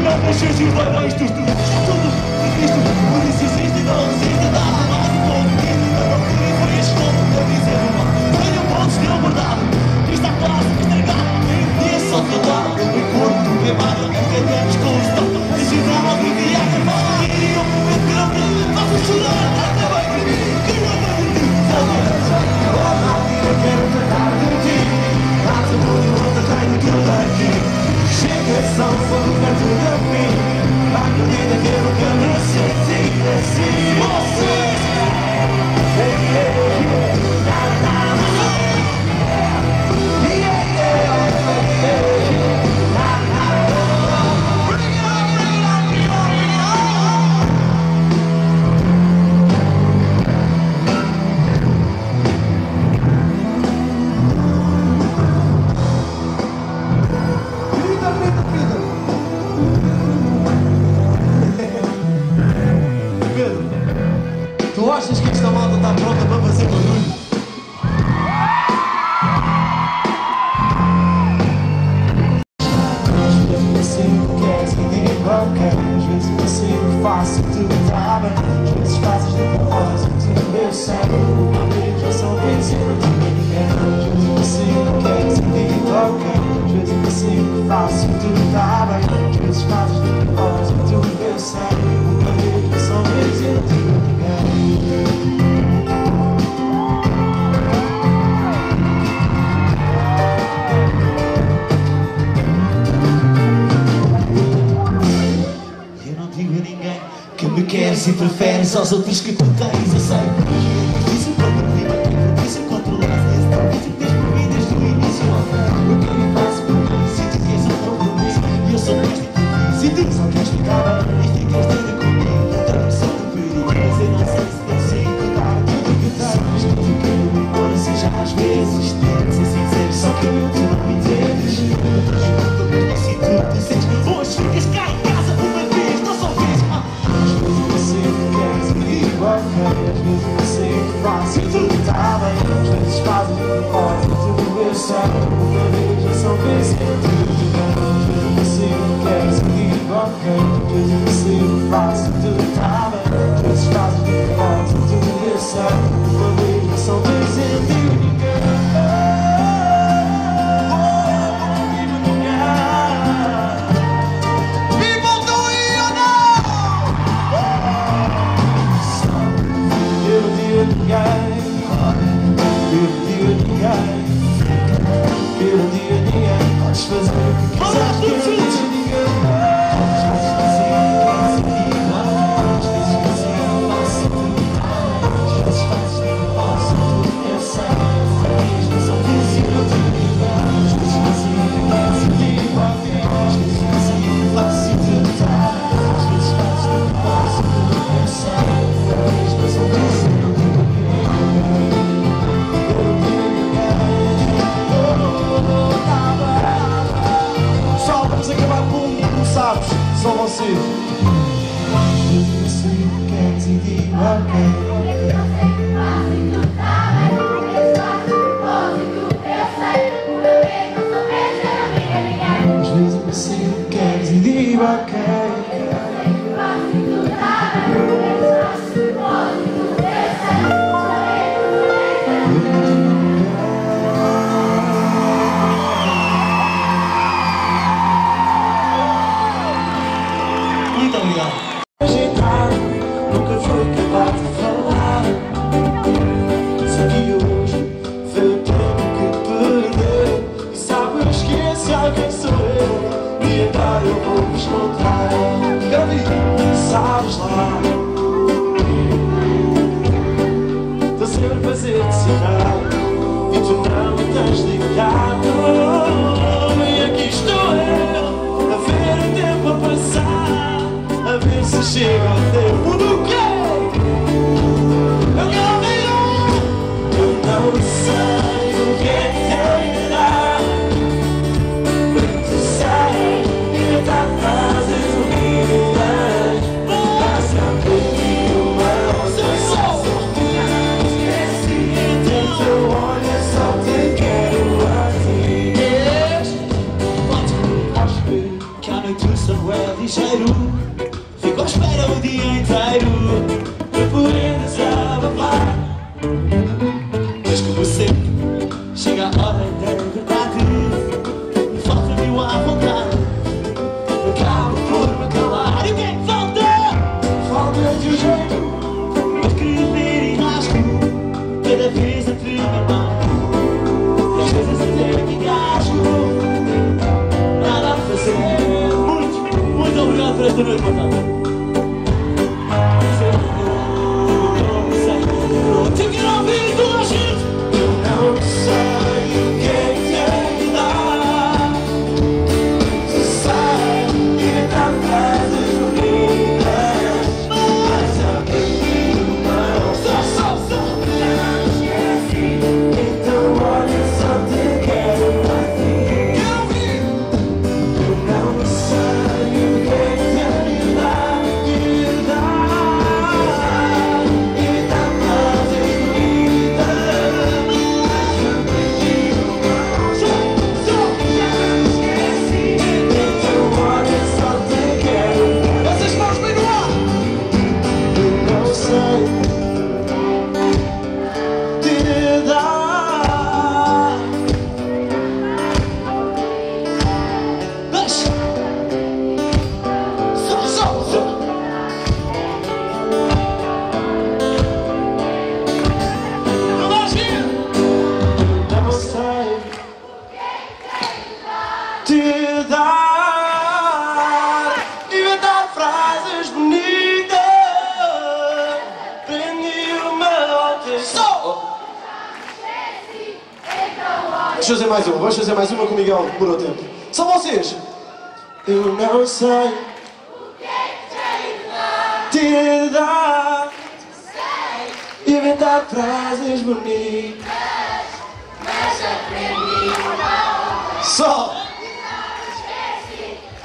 não deixes ir levar isto tudo isto, por isso existe e não resiste. Dá a base com o pedido da procura e foi este como para dizer o mal. Tenho pontos de verdade, isto está quase estragado. E é só falar, o meu corpo queimado, acabamos com o stop. Digital do dia a acabar, e eu prometo que não faço chorar. Nada bem de mim, que não é de ti. Eu quero tratar de ti, há-te tudo e outra tenho tudo aqui. Chega só um pouco perto de mim, à medida que eu nunca me senti assim. Vocês! Tu achas que esta malta está pronta para fazer barulho? Às vezes eu sei o que és e digo ok. Às vezes eu sei o que faço e tudo está bem. Às vezes fazes de propósito, eu sei. Uma vez eu só penso em ninguém. Às vezes eu sei o que és e digo ok. Às vezes eu sei o que faço e tudo está bem. Às vezes fazes de propósito, eu sei. Uma vez eu só penso em ninguém. Queres e preferes aos outros que tu tens, eu sei. É difícil para mim, é difícil controlar. É difícil mesmo por mim desde o início. Eu quero e faço por mim, se tu queres um compromisso. E eu sou mais do que isso. Se tu só queres ficar bem e ficas ter comigo, outra pessoa de perigo. Mas eu não sei se consigo cuidar tudo que tens. Que tu quero, embora seja às vezes. Tento ser sincero, só que tu não me entendes. Eu te juro, mas se tu te sentes, hoje ficas cá em casa uma vez, não só vez. Às vezes eu sei o que faço e tudo está bem. Às vezes fazes de propósito, eu sei. Uma vez eu só penso em tudo bem. Às vezes eu sei o que queres e digo ok. Às vezes eu sei o que faço e tudo está bem. Às vezes fazes de propósito, eu sei. Uma vez eu só penso em ti. Podes fazer o que quiseres, que eu não te diga. Às vezes fazes o que queres e digo. Às vezes fazes o que faço e tudo está bem. Às vezes fazes o que posso e tudo eu sei. Às vezes só penso e não te digo. Às vezes fazes o que queres e digo. Às vezes fazes o que faço e tudo está bem. Às vezes fazes o que posso e tudo eu sei. Às vezes só penso e não te digo. Vamos acabar como sabes, só vocês. Eu sei o que queres e digo ok. Às vezes eu sei o que queres e digo ok. Muito obrigado. Nunca foi capaz de falar. Sei que hoje foi o tempo que perdeu. E sabes que esse alguém sou eu. E então eu vou me encontrar. Gabi, sabes lá. Estou sempre a fazer-te sinal. E tu não me tens ligado. E aqui estou eu, a ver o tempo a passar. A ver se chega o tempo do quê? Eu não sei o que é que tem de dar. Tu sei que eu tá fazendo o que passa por mim uma outra. Esqueci, então olha, só te quero assim. Podes ver que a noite coração é ligeiro, fico à espera o dia inteiro para poder desabafar. Mas como sempre, chega a hora da verdade e falta-me o à vontade. Acabo por me calar. E o que é que falta? Falta-te o jeito para escrever e rasgo cada vez entre mim mais. E às vezes até me engasgo. Nada a fazer. Muito obrigado por esta noite, Natal. Eu quero ouvir toda a gente. Eu não sei o que é que é que dá. Se sai e está frases bonitas, mas aprendi uma. Só. Já não esqueci. Então olha, só te quero aqui. Quero ouvir. Eu não sei o que é que é que dá. Te dar, inventar frases bonitas, prendi uma atenção. Vamos fazer mais uma com o Miguel, que demorou tempo. Só vocês. Eu não sei o que é que te dar, inventar frases bonitas, mas aprendi uma. Só.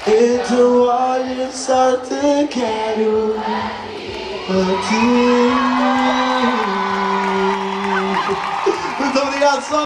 Então olha, só te quero a ti. Muito obrigado, só.